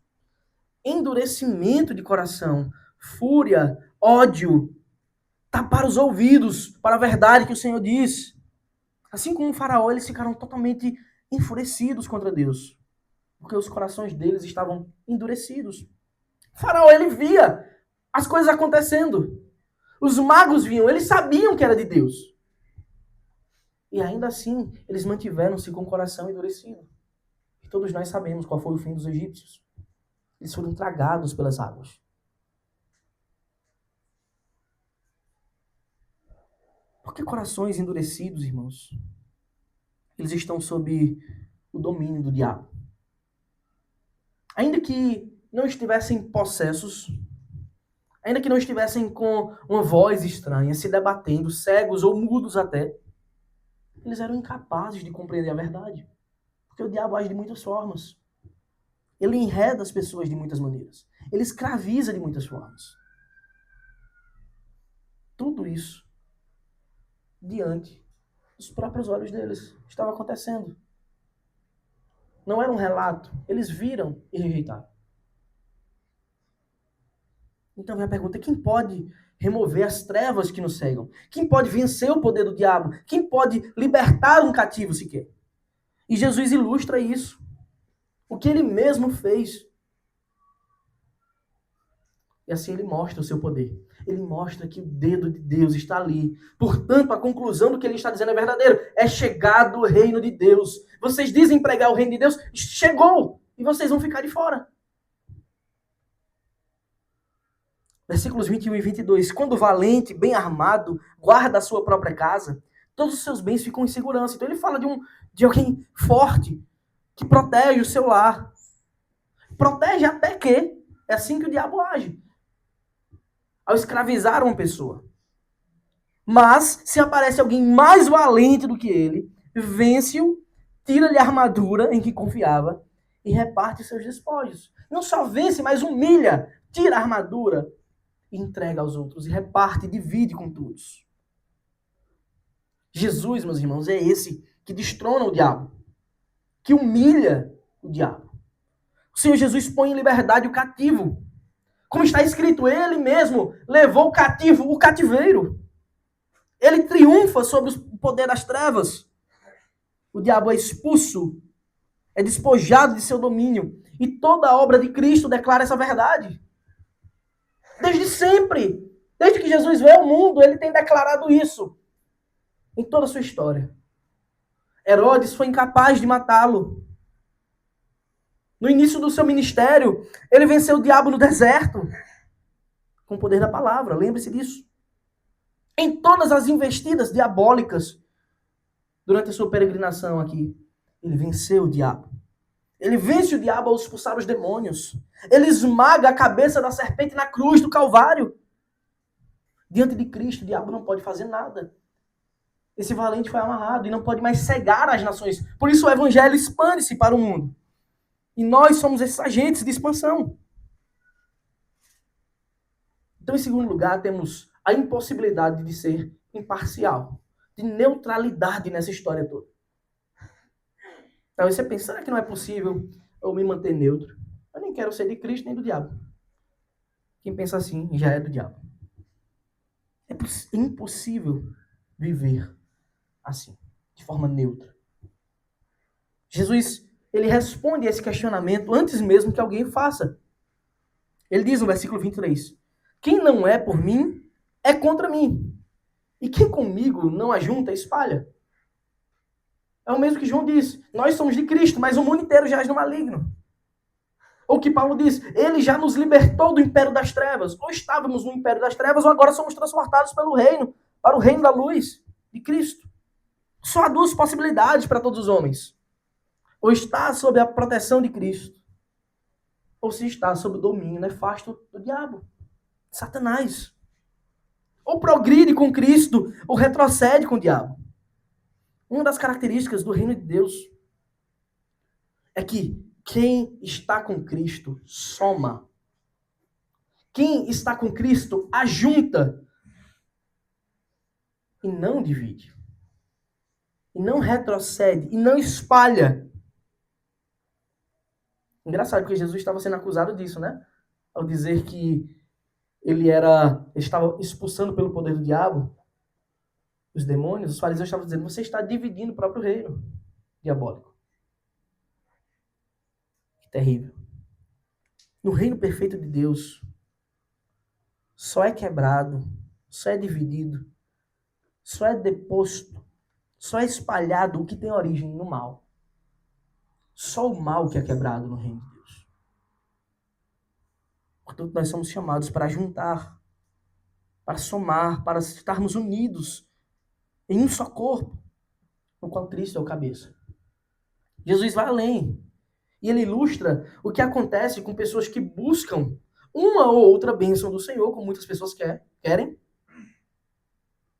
endurecimento de coração, fúria, ódio, tapar os ouvidos para a verdade que o Senhor diz. Assim como o Faraó, eles ficaram totalmente enfurecidos contra Deus, porque os corações deles estavam endurecidos. O Faraó, ele via as coisas acontecendo. Os magos viam, eles sabiam que era de Deus. E ainda assim, eles mantiveram-se com o coração endurecido. E todos nós sabemos qual foi o fim dos egípcios. Eles foram tragados pelas águas. Por que corações endurecidos, irmãos? Eles estão sob o domínio do diabo. Ainda que não estivessem possessos, ainda que não estivessem com uma voz estranha, se debatendo, cegos ou mudos até, eles eram incapazes de compreender a verdade. Porque o diabo age de muitas formas. Ele enreda as pessoas de muitas maneiras. Ele escraviza de muitas formas. Tudo isso diante dos próprios olhos deles estava acontecendo. Não era um relato. Eles viram e rejeitaram. Então vem a pergunta: quem pode remover as trevas que nos cegam? Quem pode vencer o poder do diabo? Quem pode libertar um cativo sequer? E Jesus ilustra isso. O que ele mesmo fez. E assim ele mostra o seu poder. Ele mostra que o dedo de Deus está ali. Portanto, a conclusão do que ele está dizendo é verdadeiro. É chegado o reino de Deus. Vocês dizem pregar o reino de Deus? Chegou! E vocês vão ficar de fora. Versículos 21 e 22. Quando o valente, bem armado, guarda a sua própria casa, todos os seus bens ficam em segurança. Então ele fala de alguém forte, que protege o seu lar. Protege até que é assim que o diabo age. Ao escravizar uma pessoa. Mas, se aparece alguém mais valente do que ele, vence-o, tira-lhe a armadura em que confiava e reparte seus despojos. Não só vence, mas humilha, tira a armadura e entrega aos outros, e reparte, divide com todos. Jesus, meus irmãos, é esse que destrona o diabo, que humilha o diabo. O Senhor Jesus põe em liberdade o cativo. Como está escrito, ele mesmo levou o cativo, o cativeiro. Ele triunfa sobre o poder das trevas. O diabo é expulso, é despojado de seu domínio. E toda a obra de Cristo declara essa verdade. Desde sempre, desde que Jesus veio ao mundo, ele tem declarado isso. Em toda a sua história. Herodes foi incapaz de matá-lo. No início do seu ministério, ele venceu o diabo no deserto. Com o poder da palavra, lembre-se disso. Em todas as investidas diabólicas, durante a sua peregrinação aqui, ele venceu o diabo. Ele vence o diabo ao expulsar os demônios. Ele esmaga a cabeça da serpente na cruz do Calvário. Diante de Cristo, o diabo não pode fazer nada. Esse valente foi amarrado e não pode mais cegar as nações. Por isso o evangelho expande-se para o mundo. E nós somos esses agentes de expansão. Então, em segundo lugar, temos a impossibilidade de ser imparcial, de neutralidade nessa história toda. Então, você pensa, será que não é possível eu me manter neutro? Eu nem quero ser de Cristo nem do diabo. Quem pensa assim já é do diabo. É impossível viver assim, de forma neutra. Jesus, ele responde a esse questionamento antes mesmo que alguém faça. Ele diz no versículo 23, quem não é por mim, é contra mim. E quem comigo não ajunta, espalha. É o mesmo que João diz. Nós somos de Cristo, mas o mundo inteiro jaz no maligno. Ou que Paulo diz, ele já nos libertou do império das trevas. Ou estávamos no império das trevas, ou agora somos transportados pelo reino, para o reino da luz de Cristo. Só há duas possibilidades para todos os homens. Ou está sob a proteção de Cristo, ou se está sob o domínio nefasto do diabo, Satanás. Ou progride com Cristo, ou retrocede com o diabo. Uma das características do reino de Deus é que quem está com Cristo soma. Quem está com Cristo ajunta e não divide. E não retrocede, e não espalha. Engraçado, porque Jesus estava sendo acusado disso, né? Ao dizer que ele estava expulsando pelo poder do diabo os demônios, os fariseus estavam dizendo, você está dividindo o próprio reino diabólico. Que terrível. No reino perfeito de Deus, só é quebrado, só é dividido, só é deposto, só é espalhado o que tem origem no mal. Só o mal que é quebrado no reino de Deus. Portanto, nós somos chamados para juntar, para somar, para estarmos unidos em um só corpo, no qual Cristo é o cabeça. Jesus vai além. E ele ilustra o que acontece com pessoas que buscam uma ou outra bênção do Senhor, como muitas pessoas querem.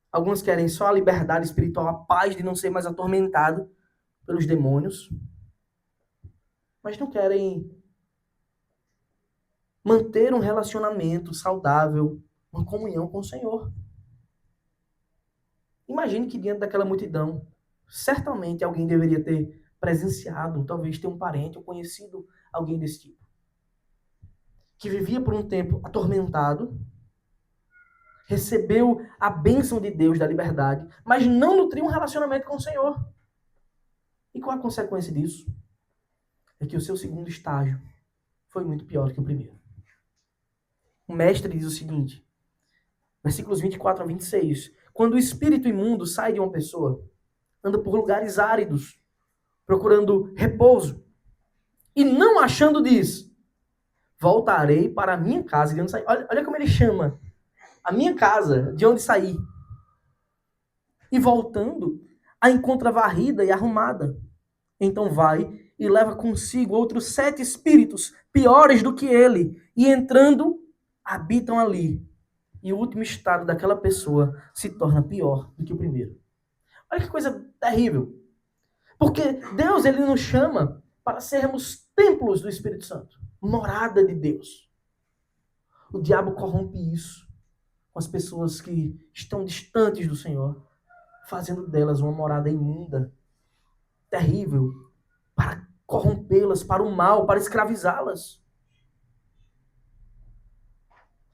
Algumas querem só a liberdade espiritual, a paz de não ser mais atormentado pelos demônios. Mas não querem manter um relacionamento saudável, uma comunhão com o Senhor. Imagine que diante daquela multidão, certamente alguém deveria ter presenciado, talvez ter um parente ou conhecido alguém desse tipo. Que vivia por um tempo atormentado, recebeu a bênção de Deus da liberdade, mas não nutriu um relacionamento com o Senhor. E qual a consequência disso? É que o seu segundo estágio foi muito pior que o primeiro. O mestre diz o seguinte, versículos 24 a 26. Quando o espírito imundo sai de uma pessoa, anda por lugares áridos, procurando repouso, e não achando diz, voltarei para a minha casa de onde saí. Olha como ele chama. A minha casa, de onde saí. E voltando, a encontra varrida e arrumada. Então vai e leva consigo outros 7 espíritos piores do que ele, e entrando, habitam ali. E o último estado daquela pessoa se torna pior do que o primeiro. Olha que coisa terrível. Porque Deus, ele nos chama para sermos templos do Espírito Santo, morada de Deus. O diabo corrompe isso com as pessoas que estão distantes do Senhor, fazendo delas uma morada imunda, terrível, para corrompê-las para o mal, para escravizá-las.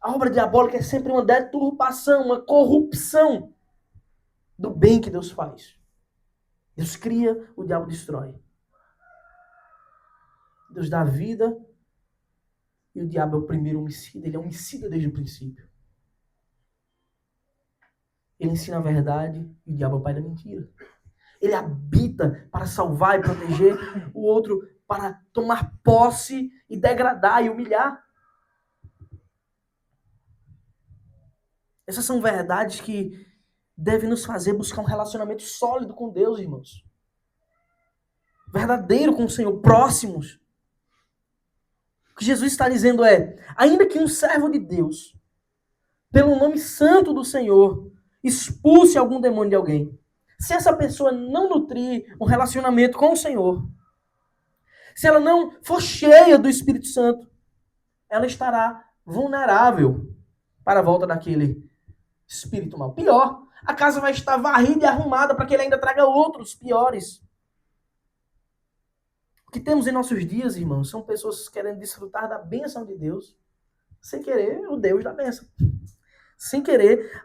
A obra diabólica é sempre uma deturpação, uma corrupção do bem que Deus faz. Deus cria, o diabo destrói. Deus dá vida e o diabo é o primeiro homicida. Ele é homicida desde o princípio. Ele ensina a verdade e o diabo é o pai da mentira. Ele habita para salvar e proteger, o outro para tomar posse e degradar e humilhar. Essas são verdades que devem nos fazer buscar um relacionamento sólido com Deus, irmãos. Verdadeiro com o Senhor, próximos. O que Jesus está dizendo é, ainda que um servo de Deus, pelo nome santo do Senhor, expulse algum demônio de alguém, se essa pessoa não nutrir um relacionamento com o Senhor, se ela não for cheia do Espírito Santo, ela estará vulnerável para a volta daquele espírito mau. Pior, a casa vai estar varrida e arrumada para que ele ainda traga outros piores. O que temos em nossos dias, irmãos, são pessoas querendo desfrutar da bênção de Deus, sem querer o Deus da bênção. Sem querer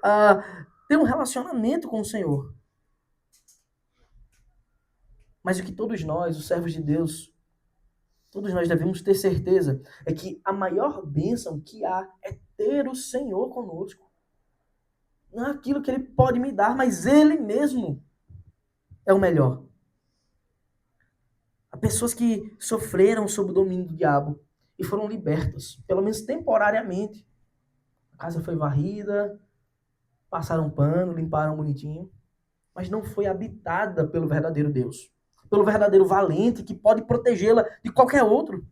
ter um relacionamento com o Senhor. Mas o que todos nós, os servos de Deus, todos nós devemos ter certeza é que a maior bênção que há é ter o Senhor conosco. Não é aquilo que Ele pode me dar, mas Ele mesmo é o melhor. Há pessoas que sofreram sob o domínio do diabo e foram libertas, pelo menos temporariamente. A casa foi varrida, passaram pano, limparam bonitinho, mas não foi habitada pelo verdadeiro Deus, pelo verdadeiro valente que pode protegê-la de qualquer outro.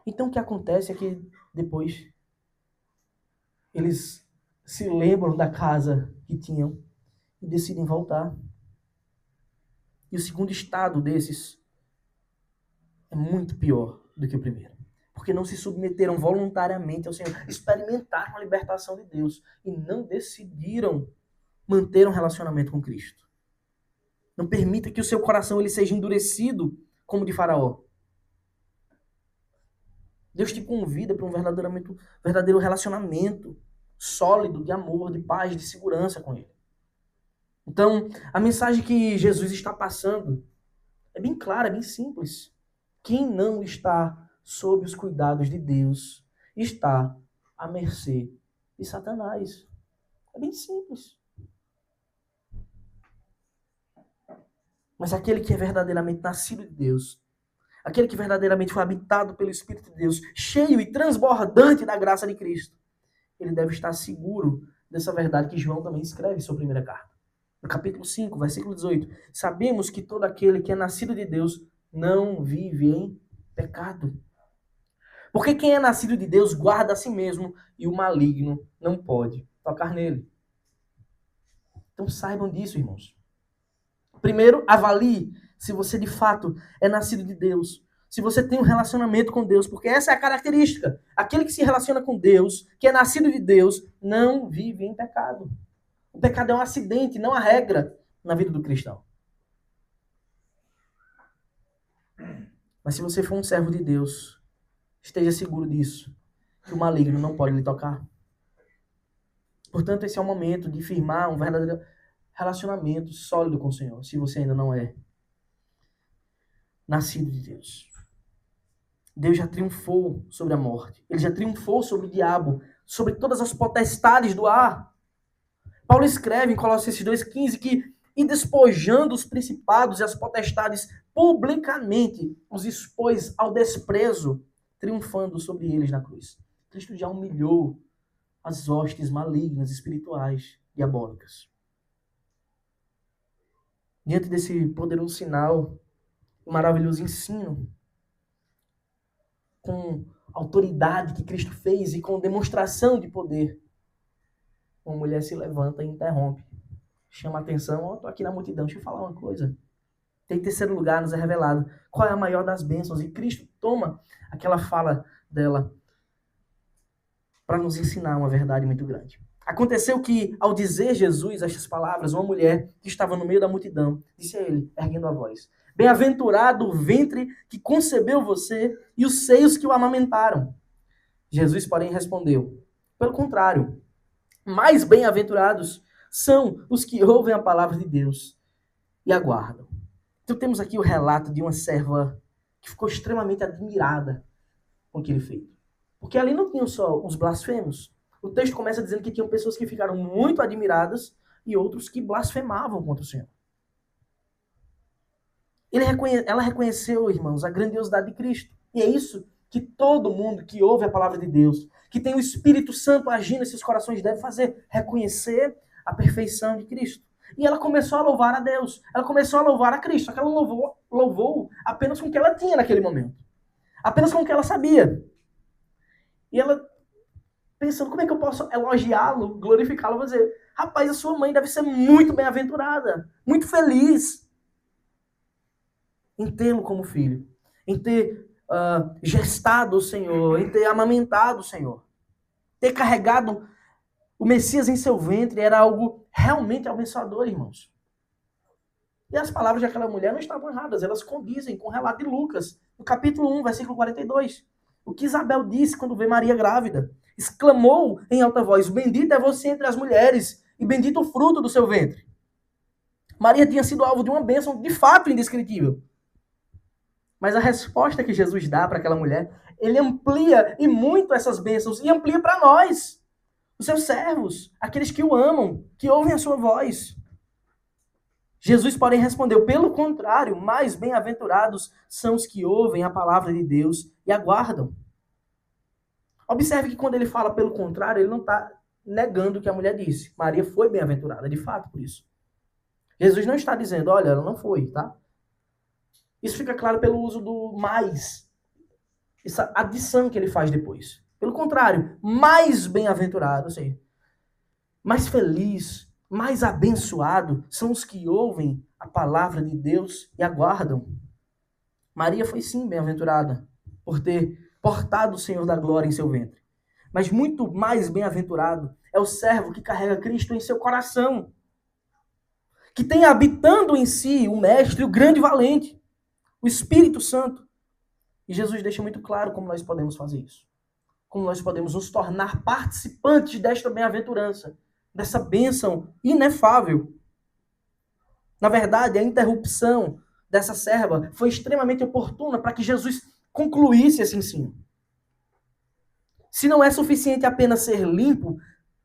Então o que acontece é que depois eles se lembram da casa que tinham e decidem voltar. E o segundo estado desses é muito pior do que o primeiro. Porque não se submeteram voluntariamente ao Senhor, experimentaram a libertação de Deus e não decidiram manter um relacionamento com Cristo. Não permita que o seu coração ele seja endurecido como de Faraó. Deus te convida para um verdadeiro relacionamento sólido de amor, de paz, de segurança com Ele. Então, a mensagem que Jesus está passando é bem clara, é bem simples. Quem não está sob os cuidados de Deus está à mercê de Satanás. É bem simples. Mas aquele que é verdadeiramente nascido de Deus, aquele que verdadeiramente foi habitado pelo Espírito de Deus, cheio e transbordante da graça de Cristo, ele deve estar seguro dessa verdade que João também escreve em sua primeira carta. No capítulo 5, versículo 18, sabemos que todo aquele que é nascido de Deus não vive em pecado. Porque quem é nascido de Deus guarda a si mesmo e o maligno não pode tocar nele. Então saibam disso, irmãos. Primeiro, avalie se você de fato é nascido de Deus. Se você tem um relacionamento com Deus, porque essa é a característica. Aquele que se relaciona com Deus, que é nascido de Deus, não vive em pecado. O pecado é um acidente, não a regra na vida do cristão. Mas se você for um servo de Deus, esteja seguro disso, que o maligno não pode lhe tocar. Portanto, esse é o momento de firmar um verdadeiro relacionamento sólido com o Senhor, se você ainda não é nascido de Deus. Deus já triunfou sobre a morte. Ele já triunfou sobre o diabo, sobre todas as potestades do ar. Paulo escreve em Colossenses 2,15 que, e despojando os principados e as potestades publicamente, os expôs ao desprezo, triunfando sobre eles na cruz. Cristo já humilhou as hostes malignas, espirituais, diabólicas. Diante desse poderoso sinal, um maravilhoso ensino, com autoridade que Cristo fez e com demonstração de poder, uma mulher se levanta e interrompe. Chama a atenção, estou aqui na multidão, deixa eu falar uma coisa. Em terceiro lugar, nos é revelado qual é a maior das bênçãos. E Cristo toma aquela fala dela para nos ensinar uma verdade muito grande. Aconteceu que, ao dizer Jesus estas palavras, uma mulher que estava no meio da multidão disse a ele, erguendo a voz: Bem-aventurado o ventre que concebeu você e os seios que o amamentaram. Jesus, porém, respondeu: Pelo contrário, mais bem-aventurados são os que ouvem a palavra de Deus e aguardam. Então temos aqui o relato de uma serva que ficou extremamente admirada com aquele feito. Porque ali não tinham só os blasfemos. O texto começa dizendo que tinham pessoas que ficaram muito admiradas e outros que blasfemavam contra o Senhor. Ela reconheceu, irmãos, a grandiosidade de Cristo. E é isso que todo mundo que ouve a palavra de Deus, que tem o Espírito Santo agindo em seus corações, deve fazer. Reconhecer a perfeição de Cristo. E ela começou a louvar a Deus. Ela começou a louvar a Cristo. Só que ela louvou apenas com o que ela tinha naquele momento. Apenas com o que ela sabia. E ela, pensando, como é que eu posso elogiá-lo, glorificá-lo? Vou dizer, rapaz, a sua mãe deve ser muito bem-aventurada, muito feliz em tê-lo como filho, em ter gestado o Senhor, em ter amamentado o Senhor. Ter carregado o Messias em seu ventre era algo realmente abençoador, irmãos. E as palavras daquela mulher não estavam erradas, elas condizem com o relato de Lucas, no capítulo 1, versículo 42. O que Isabel disse quando vê Maria grávida? Exclamou em alta voz: Bendita é você entre as mulheres, e bendito o fruto do seu ventre. Maria tinha sido alvo de uma bênção de fato indescritível. Mas a resposta que Jesus dá para aquela mulher, ele amplia e muito essas bênçãos, e amplia para nós, os seus servos, aqueles que o amam, que ouvem a sua voz. Jesus, porém, respondeu: Pelo contrário, mais bem-aventurados são os que ouvem a palavra de Deus e aguardam. Observe que quando ele fala pelo contrário, ele não está negando o que a mulher disse. Maria foi bem-aventurada, de fato, por isso. Jesus não está dizendo, olha, ela não foi, tá? Isso fica claro pelo uso do mais, essa adição que ele faz depois. Pelo contrário, mais bem-aventurado, ou seja, mais feliz, mais abençoado são os que ouvem a palavra de Deus e aguardam. Maria foi sim bem-aventurada por ter portado o Senhor da glória em seu ventre. Mas muito mais bem-aventurado é o servo que carrega Cristo em seu coração, que tem habitando em si o Mestre, o grande valente, o Espírito Santo. E Jesus deixa muito claro como nós podemos fazer isso. Como nós podemos nos tornar participantes desta bem-aventurança, dessa bênção inefável. Na verdade, a interrupção dessa serva foi extremamente oportuna para que Jesus concluísse esse ensino. Se não é suficiente apenas ser limpo,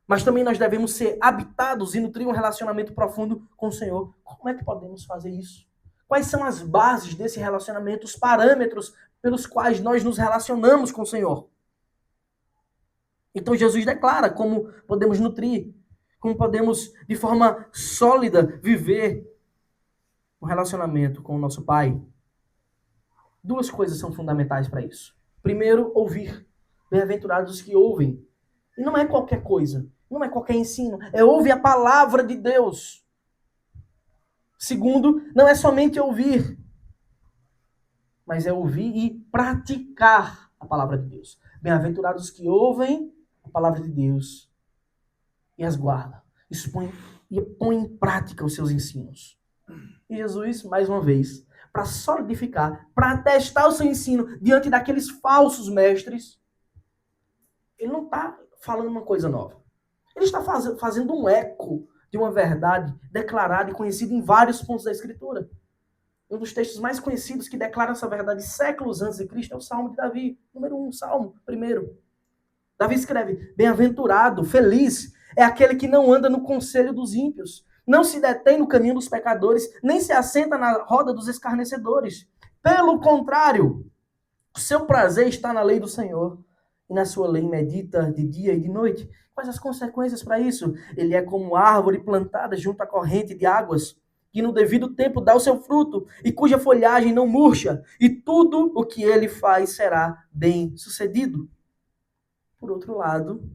mas também nós devemos ser habitados e nutrir um relacionamento profundo com o Senhor. Como é que podemos fazer isso? Quais são as bases desse relacionamento, os parâmetros pelos quais nós nos relacionamos com o Senhor? Então Jesus declara como podemos nutrir, como podemos, de forma sólida, viver um relacionamento com o nosso Pai. Duas coisas são fundamentais para isso. Primeiro, ouvir. Bem-aventurados os que ouvem. E não é qualquer coisa, não é qualquer ensino, é ouvir a palavra de Deus. Segundo, não é somente ouvir, mas é ouvir e praticar a palavra de Deus. Bem-aventurados os que ouvem a palavra de Deus e as guardam, expõem e põem em prática os seus ensinos. E Jesus, mais uma vez, para solidificar, para atestar o seu ensino diante daqueles falsos mestres, ele não está falando uma coisa nova. Ele está fazendo um eco de uma verdade declarada e conhecida em vários pontos da Escritura. Um dos textos mais conhecidos que declara essa verdade séculos antes de Cristo é o Salmo de Davi. Número 1, Salmo, primeiro. Davi escreve: bem-aventurado, feliz, é aquele que não anda no conselho dos ímpios, não se detém no caminho dos pecadores, nem se assenta na roda dos escarnecedores. Pelo contrário, o seu prazer está na lei do Senhor, e na sua lei medita de dia e de noite. Quais as consequências para isso? Ele é como árvore plantada junto à corrente de águas, que no devido tempo dá o seu fruto, e cuja folhagem não murcha, e tudo o que ele faz será bem sucedido. Por outro lado,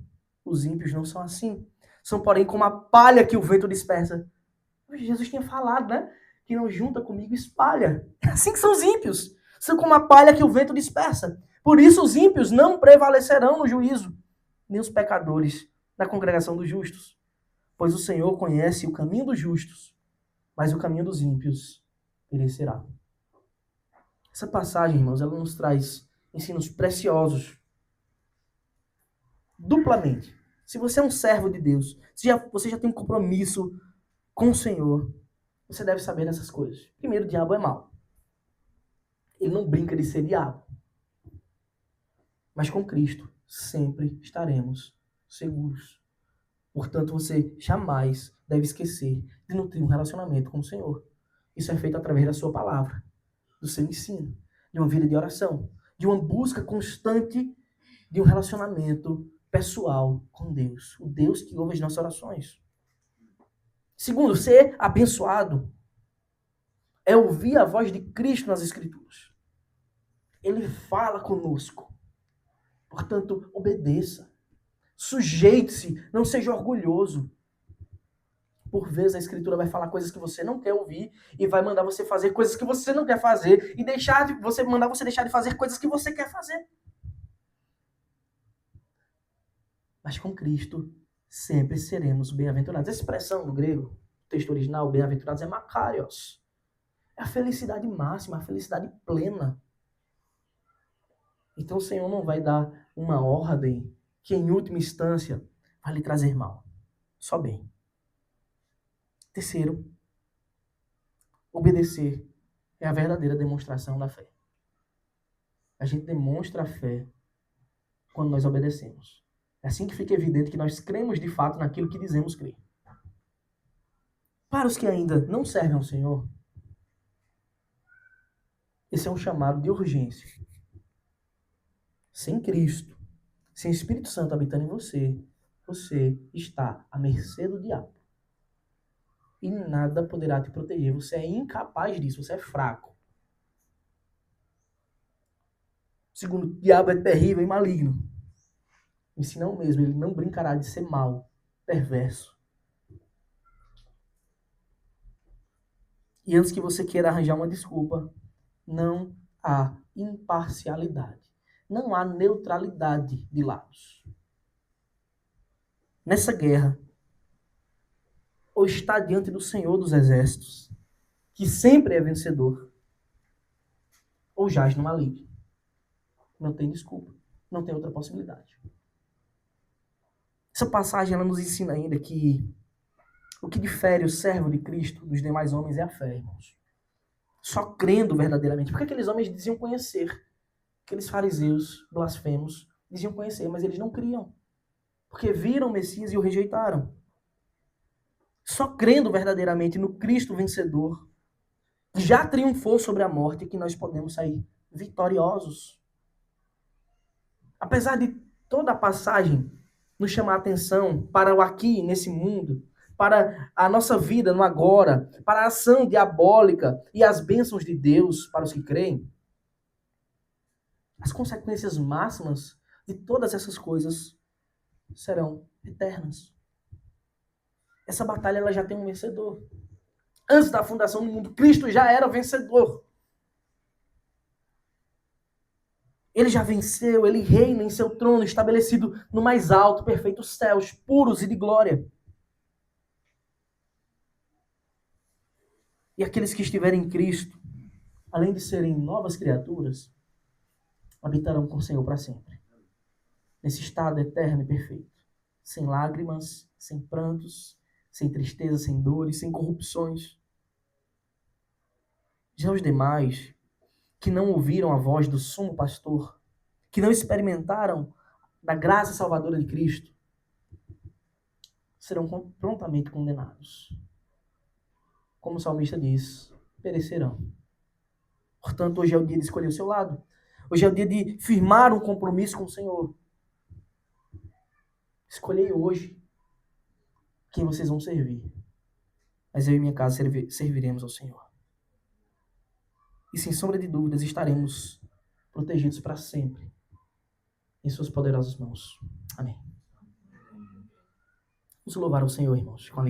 os ímpios não são assim. São, porém, como a palha que o vento dispersa. Jesus tinha falado, né? Que não junta comigo, espalha. É assim que são os ímpios. São como a palha que o vento dispersa. Por isso os ímpios não prevalecerão no juízo, nem os pecadores na congregação dos justos. Pois o Senhor conhece o caminho dos justos, mas o caminho dos ímpios perecerá. Essa passagem, irmãos, ela nos traz ensinos preciosos. Duplamente. Se você é um servo de Deus, você já tem um compromisso com o Senhor, você deve saber dessas coisas. Primeiro, o diabo é mau. Ele não brinca de ser diabo. Mas com Cristo, sempre estaremos seguros. Portanto, você jamais deve esquecer de nutrir um relacionamento com o Senhor. Isso é feito através da sua palavra, do seu ensino, de uma vida de oração, de uma busca constante de um relacionamento pessoal com Deus. O Deus que ouve as nossas orações. Segundo, ser abençoado é ouvir a voz de Cristo nas Escrituras. Ele fala conosco. Portanto, obedeça. Sujeite-se. Não seja orgulhoso. Por vezes a Escritura vai falar coisas que você não quer ouvir e vai mandar você fazer coisas que você não quer fazer e mandar você deixar de fazer coisas que você quer fazer. Mas com Cristo sempre seremos bem-aventurados. Essa expressão no grego, o texto original, bem-aventurados, é makarios. É a felicidade máxima, a felicidade plena. Então o Senhor não vai dar uma ordem que, em última instância, vai lhe trazer mal. Só bem. Terceiro, obedecer é a verdadeira demonstração da fé. A gente demonstra a fé quando nós obedecemos. É assim que fica evidente que nós cremos de fato naquilo que dizemos crer. Para os que ainda não servem ao Senhor, esse é um chamado de urgência. Sem Cristo, sem o Espírito Santo habitando em você, você está à mercê do diabo. E nada poderá te proteger. Você é incapaz disso, você é fraco. Segundo, o diabo é terrível e maligno. E se não mesmo, ele não brincará de ser mau, perverso. E antes que você queira arranjar uma desculpa, não há imparcialidade. Não há neutralidade de lados. Nessa guerra, ou está diante do Senhor dos Exércitos, que sempre é vencedor, ou jaz no maligno. Não tem desculpa. Não tem outra possibilidade. Essa passagem ela nos ensina ainda que o que difere o servo de Cristo dos demais homens é a fé, irmãos. Só crendo verdadeiramente. Porque aqueles homens diziam conhecer. Aqueles fariseus blasfemos diziam conhecer, mas eles não criam. Porque viram o Messias e o rejeitaram. Só crendo verdadeiramente no Cristo vencedor, que já triunfou sobre a morte, que nós podemos sair vitoriosos. Apesar de toda a passagem nos chamar a atenção para o aqui, nesse mundo, para a nossa vida no agora, para a ação diabólica e as bênçãos de Deus para os que creem, as consequências máximas de todas essas coisas serão eternas. Essa batalha ela já tem um vencedor. Antes da fundação do mundo, Cristo já era vencedor. Ele já venceu, ele reina em seu trono, estabelecido no mais alto, perfeitos céus, puros e de glória. E aqueles que estiverem em Cristo, além de serem novas criaturas, habitarão com o Senhor para sempre. Nesse estado eterno e perfeito. sem lágrimas, sem prantos, sem tristeza, sem dores, sem corrupções. Já os demais, que não ouviram a voz do sumo pastor, que não experimentaram da graça salvadora de Cristo, serão prontamente condenados. Como o salmista diz, perecerão. Portanto, hoje é o dia de escolher o seu lado. Hoje é o dia de firmar um compromisso com o Senhor. Escolhei hoje quem vocês vão servir. Mas eu e minha casa serviremos ao Senhor. E sem sombra de dúvidas estaremos protegidos para sempre em suas poderosas mãos. Amém. Vamos louvar o Senhor, irmãos, com alegria.